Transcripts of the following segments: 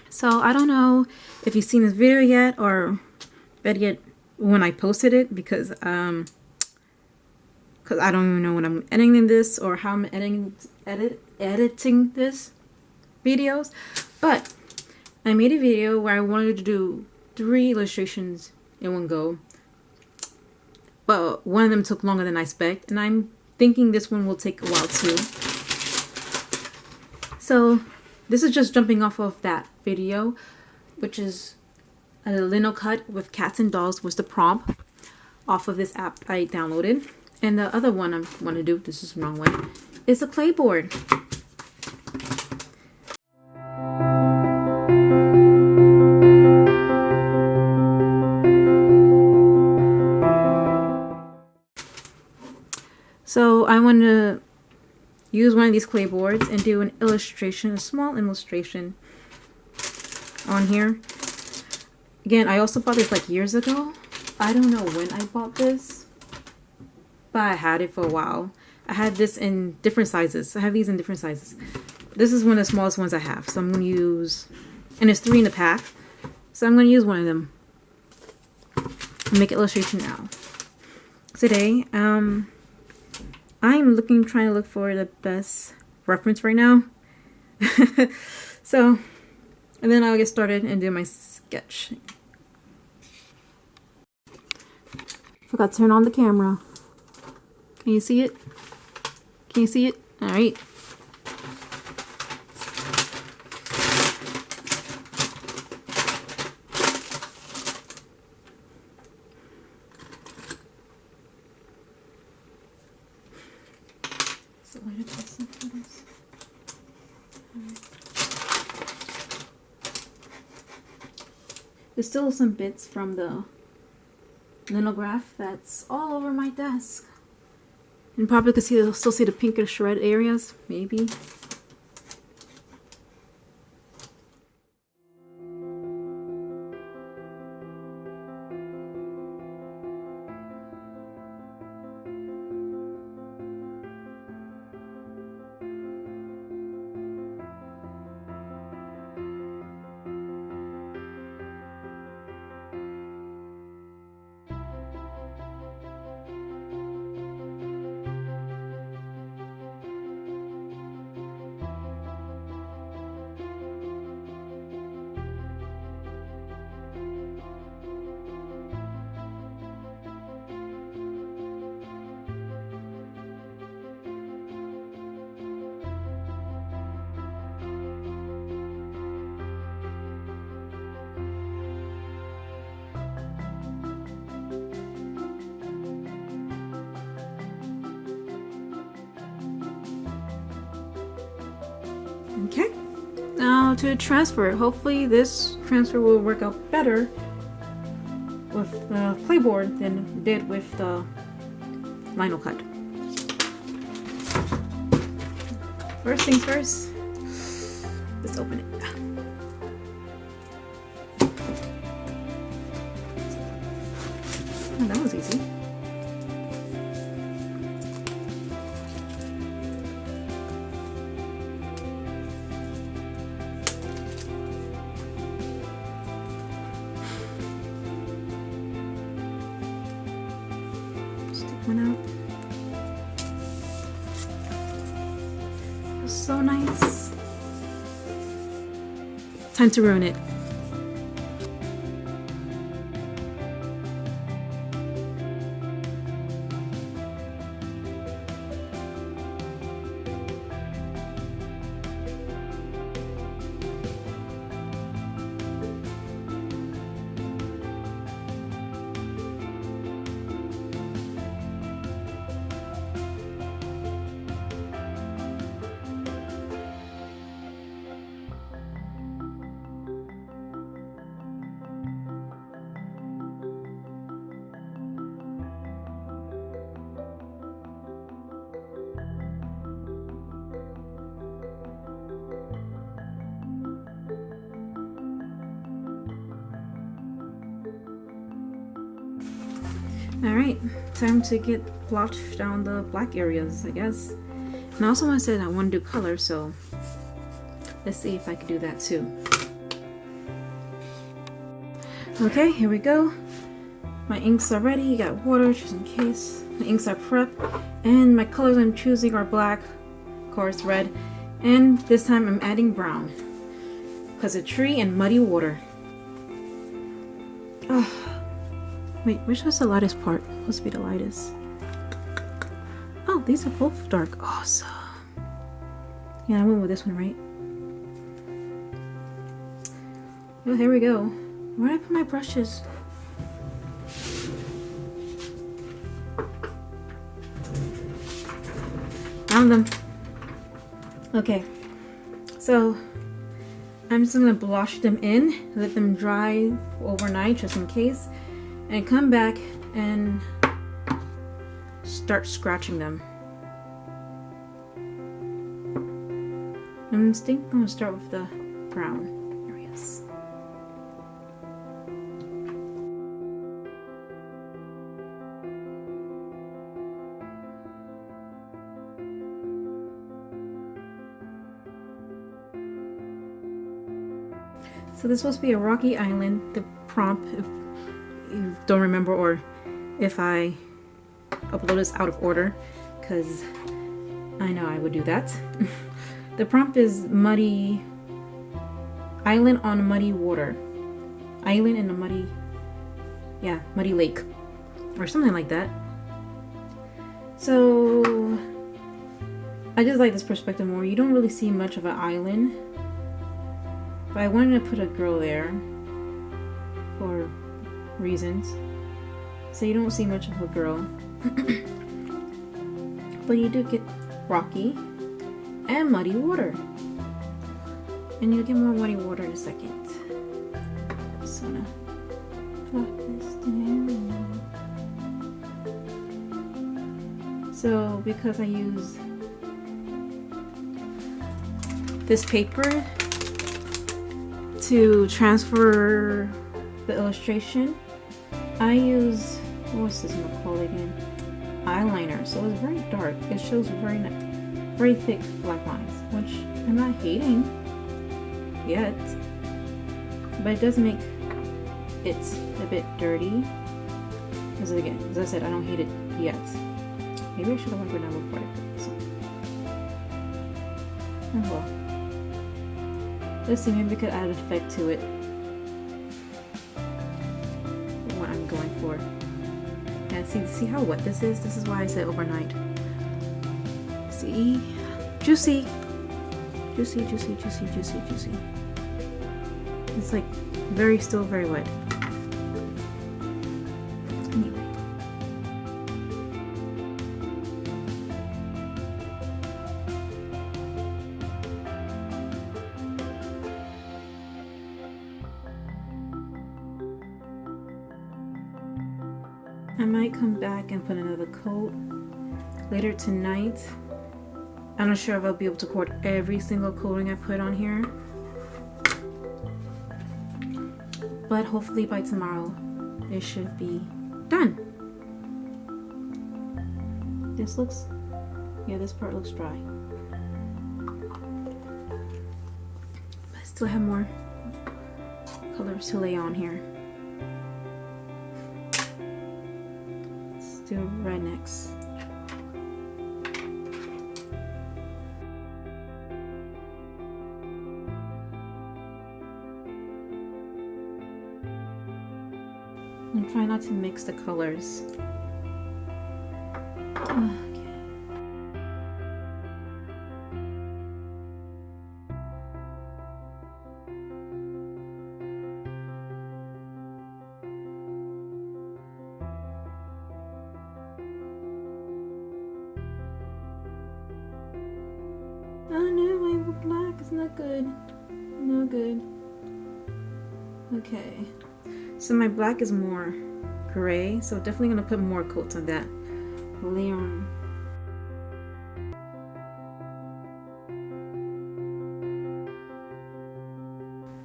So I don't know if you've seen this video yet, or better yet when I posted it, because I don't even know when I'm editing this or how I'm editing this videos. But I made a video where I wanted to do 3 illustrations in one go, but one of them took longer than I expected, and I'm thinking this one will take a while too. So this is just jumping off of that video, which is a lino cut with cats and dogs was the prompt off of this app I downloaded. And the other one I want to do, this is the wrong one, is a clayboard. So I want to use one of these clayboards and do an illustration, a small illustration on here. Again, I also bought this like years ago. I don't know when I bought this, but I had it for a while. I had this in different sizes. I have these in different sizes. This is one of the smallest ones I have. So I'm going to use, and there's 3 in the pack. So I'm going to use one of them and make an illustration now. Today, I'm trying to look for the best reference right now. So, and then I'll get started and do my sketch. Forgot to turn on the camera. Can you see it? Can you see it? All right. So I have some photos. There's still some bits from the linograph that's all over my desk. And probably could still see the pinkish shred areas, maybe. Okay, now to transfer. Hopefully this transfer will work out better with the clayboard than it did with the lino cut. First things first, let's open it. Oh, that was easy. One out. So nice. Time to ruin it. Alright, time to get blotched down the black areas, I guess. And I also want to say that I want to do color, so let's see if I can do that too. Okay, here we go. My inks are ready. Got water just in case. My inks are prepped. And my colors I'm choosing are black, of course, red. And this time I'm adding brown. Because a tree and muddy water. Oh. Wait, which was the lightest part? Supposed to be the lightest. Oh, these are both dark. Awesome. Yeah, I went with this one, right? Oh, here we go. Where did I put my brushes? Found them. Okay, so I'm just gonna blush them in, let them dry overnight just in case, and come back and start scratching them. I'm gonna start with the brown areas. So this is supposed to be a rocky island. The prompt, if you don't remember or if I upload this out of order, because I know I would do that. The prompt is muddy island on muddy water. Island in a muddy, yeah, muddy lake or something like that. So I just like this perspective more. You don't really see much of an island. But I wanted to put a girl there for reasons. So you don't see much of a girl. But you do get rocky and muddy water. And you'll get more muddy water in a second. Just wanna plop this down. So because I use this paper to transfer the illustration, I use, what's this called again? Eyeliner. So it's very dark. It shows very thick black lines, which I'm not hating yet, but it does make it a bit dirty. Because again, as I said, I don't hate it yet. Maybe I should have wiped it down before I put this on. Oh well. Let's see, maybe we could add effect to it. What I'm going for. Yeah, see how wet this is? This is why I said overnight. See? Juicy. Juicy, juicy, juicy, juicy, juicy. It's like still very wet. Anyway. I might come back and put another coat later tonight. I'm not sure if I'll be able to record every single coating I put on here, but hopefully by tomorrow it should be done. This looks, yeah, this part looks dry, but I still have more colors to lay on here. Let's do red next. And try not to mix the colors. Okay. Oh no, my black is not good. No good. Okay. So my black is more gray, so definitely gonna put more coats on that layer on.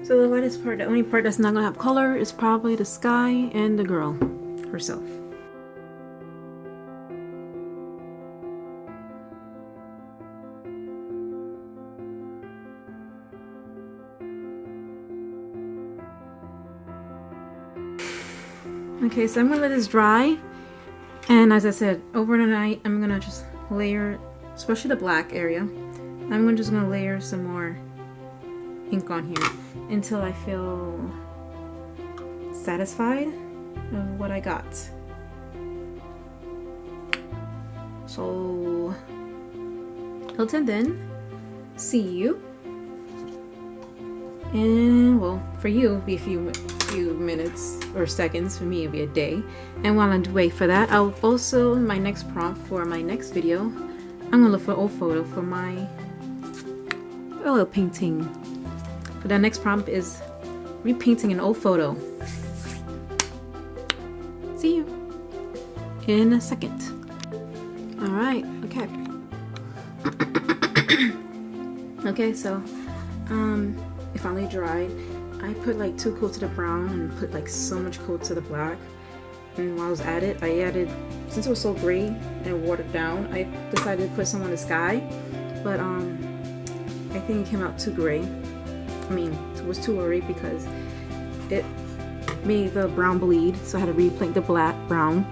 So the lightest part, the only part that's not gonna have color, is probably the sky and the girl herself. Okay, so I'm gonna let this dry, and as I said, over the night I'm gonna just layer, especially the black area, I'm just gonna layer some more ink on here until I feel satisfied of what I got. So until then, see you. And well, for you it'll be a few minutes or seconds. For me it'll be a day. And while I wait for that, I'll also, my next prompt for my next video, I'm gonna look for old photo for my oil painting. But that next prompt is repainting an old photo. See you in a second. Alright, okay. Okay, so it finally dried. I put like 2 coats of the brown and put like so much coats of the black. And while I was at it, I added, since it was so gray and watered down, I decided to put some on the sky. But I think it came out too gray. I mean, it was too gray because it made the brown bleed, so I had to repaint the black brown.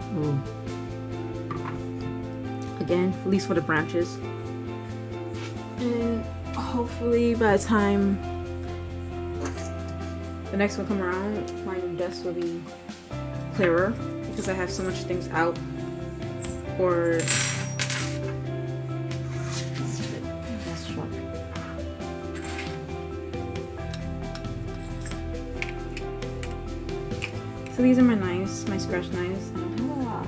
Again, at least for the branches. And hopefully by the time the next one come around, my desk will be clearer because I have so much things out. Or so these are my knives, my scratch knives. I don't have a lot.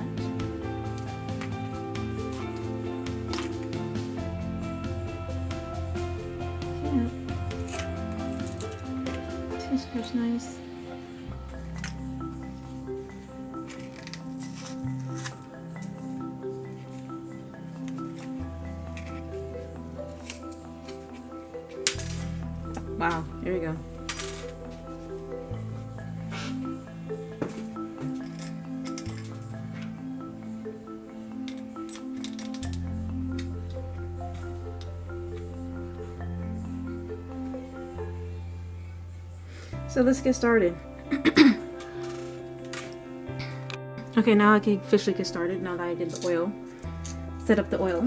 Yeah. 2 scratch knives. Wow, here we go. So let's get started. Okay, now I can officially get started now that I did the oil. Set up the oil.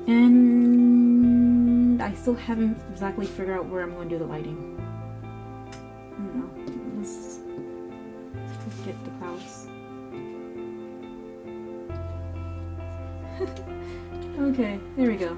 And I still haven't exactly figured out where I'm going to do the lighting. I don't know. Let's get the clouds. Okay, there we go.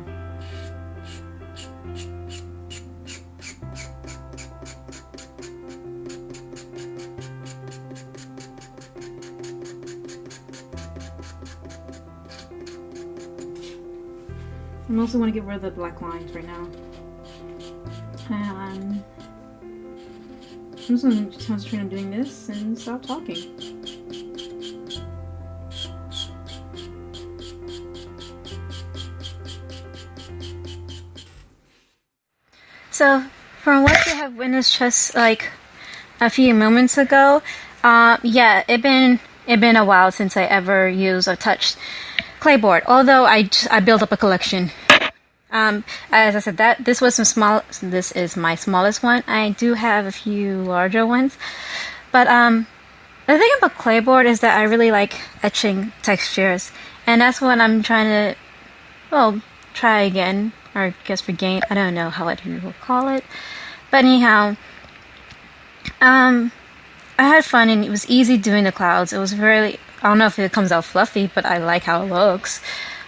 I also want to get rid of the black lines right now. And I'm just going to concentrate on doing this and stop talking. So, from what you have witnessed just like a few moments ago, yeah, it been a while since I ever used or touched clayboard. Although I built up a collection. As I said, this is my smallest one. I do have a few larger ones, but the thing about clayboard is that I really like etching textures, and that's what I'm trying to, well, try again, or I guess regain. I don't know how you will call it, but anyhow, I had fun and it was easy doing the clouds. It was really, I don't know if it comes out fluffy, but I like how it looks.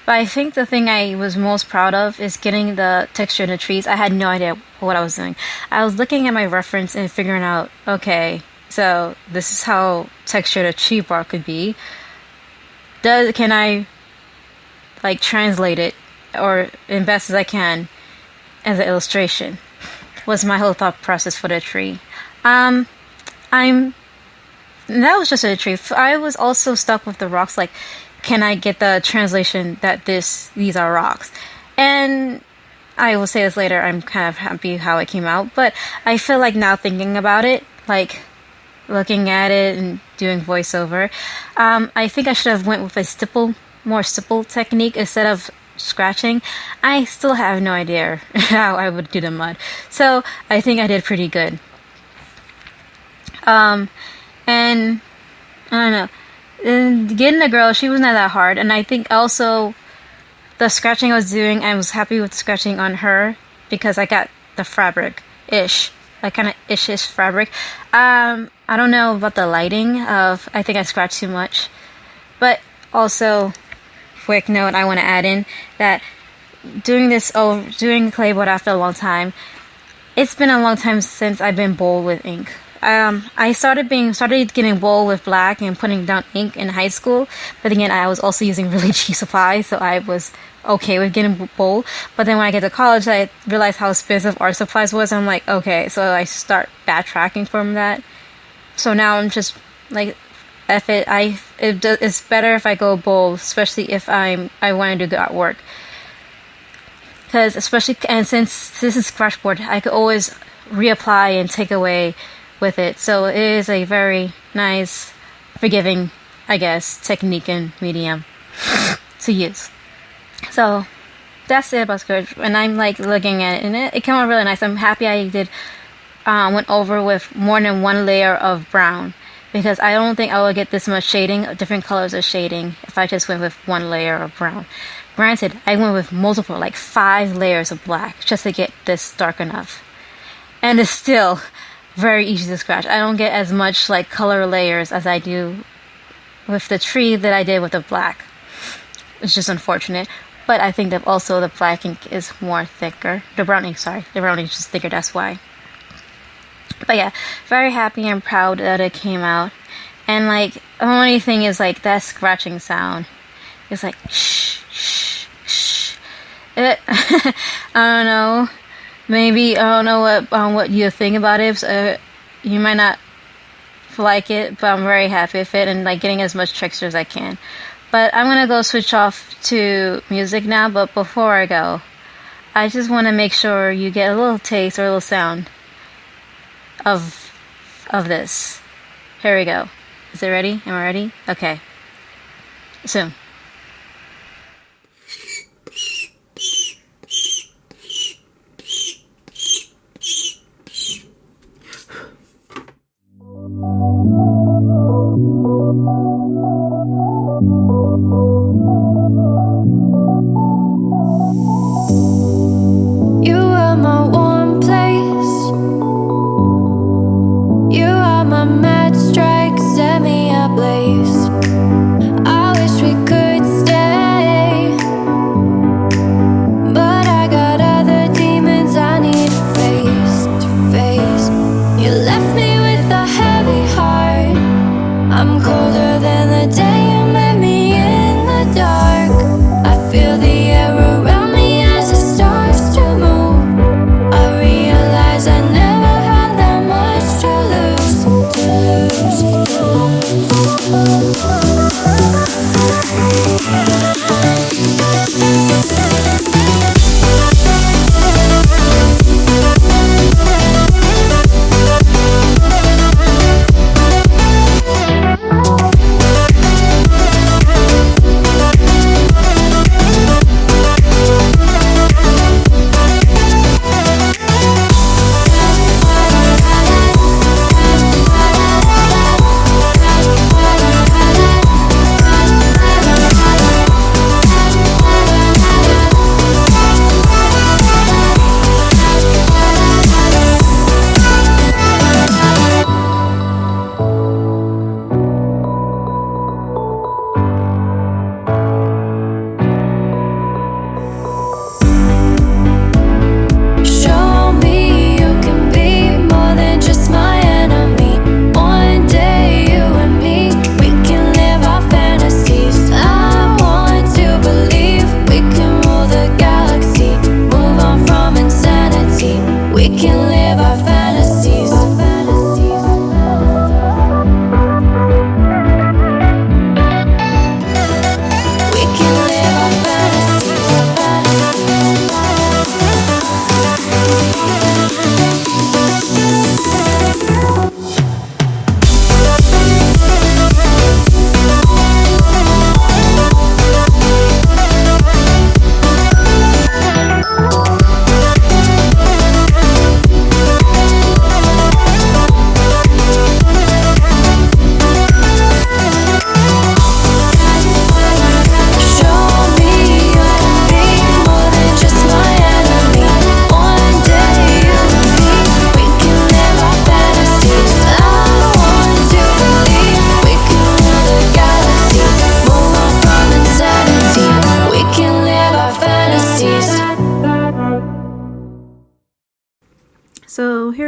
But I think the thing I was most proud of is getting the texture in the trees. I had no idea what I was doing. I was looking at my reference and figuring out, okay, so this is how textured a tree bark could be. Can I like translate it or as best as I can as an illustration? Was my whole thought process for the tree. That was just a tree. I was also stuck with the rocks, like, can I get the translation that these are rocks? And I will say this later, I'm kind of happy how it came out, but I feel like now thinking about it, like looking at it and doing voiceover, I think I should have went with a more stipple technique instead of scratching. I still have no idea how I would do the mud, so I think I did pretty good. And I don't know. And getting the girl, she was not that hard, and I think also the scratching I was doing, I was happy with scratching on her because I got the fabric ish, like kind of ish fabric. I don't know about the lighting of. I think I scratched too much, but also, quick note I want to add in that doing clayboard after a long time. It's been a long time since I've been bold with ink. I started getting bold with black and putting down ink in high school, but again, I was also using really cheap supplies, so I was okay with getting bold. But then when I get to college, I realized how expensive art supplies was. I'm like, okay, so I start backtracking from that. So now I'm just like, F it. It's better if I go bold, especially if I want to do good artwork. Because especially, and since this is scratchboard, I could always reapply and take away with it. So it is a very nice, forgiving, I guess, technique and medium to use. So that's it about Scratch. And I'm like looking at it, and it came out really nice. I'm happy I went over with more than one layer of brown, because I don't think I would get this much shading, different colors of shading, if I just went with one layer of brown. Granted, I went with multiple, like 5 layers of black, just to get this dark enough. And it's still very easy to scratch. I don't get as much like color layers as I do with the tree that I did with the black. It's just unfortunate. But I think that also the black ink is more thicker. The brown ink, sorry. The brown ink is just thicker, that's why. But yeah, very happy and proud that it came out. And like, the only thing is like that scratching sound. It's like shh, shh, shh. I don't know. Maybe I don't know what you think about it. So, you might not like it, but I'm very happy with it and like getting as much texture as I can. But I'm gonna go switch off to music now. But before I go, I just want to make sure you get a little taste or a little sound of this. Here we go. Is it ready? Am I ready? Okay. Soon. You are my warm place. You are my mad strike, set me ablaze. I wish we could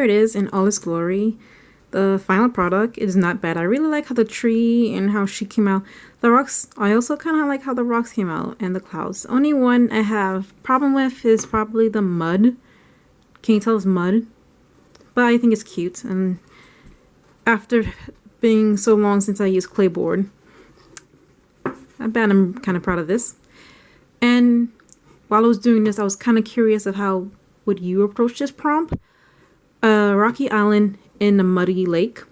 here it is in all its glory. The final product is not bad. I really like how the tree and how she came out. The rocks, I also kind of like how the rocks came out and the clouds. Only one I have problem with is probably the mud. Can you tell it's mud? But I think it's cute. And after being so long since I used clayboard, I bet I'm kind of proud of this. And while I was doing this, I was kind of curious of how would you approach this prompt. Rocky Island in a muddy lake.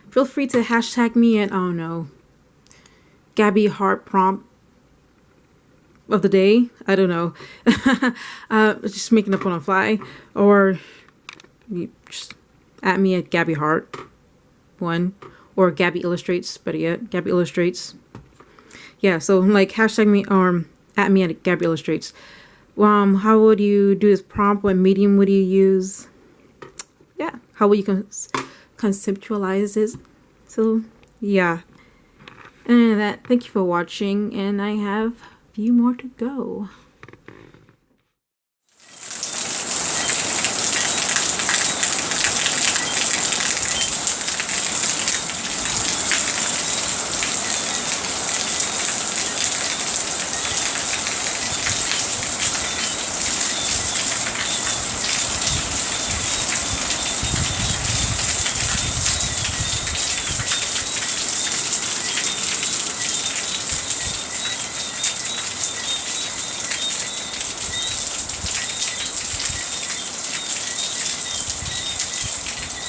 Feel free to hashtag me at, I don't know, Gabby Heart prompt of the day. I don't know. Just making up on the fly. Or you just at me at Gabby Heart 1. Or Gabby Illustrates, better yet, Gabby Illustrates. Yeah, so like hashtag me or at me at Gabby Illustrates. How would you do this prompt? What medium would you use? Yeah, how would you conceptualize this? So yeah, and that. Thank you for watching, and I have a few more to go.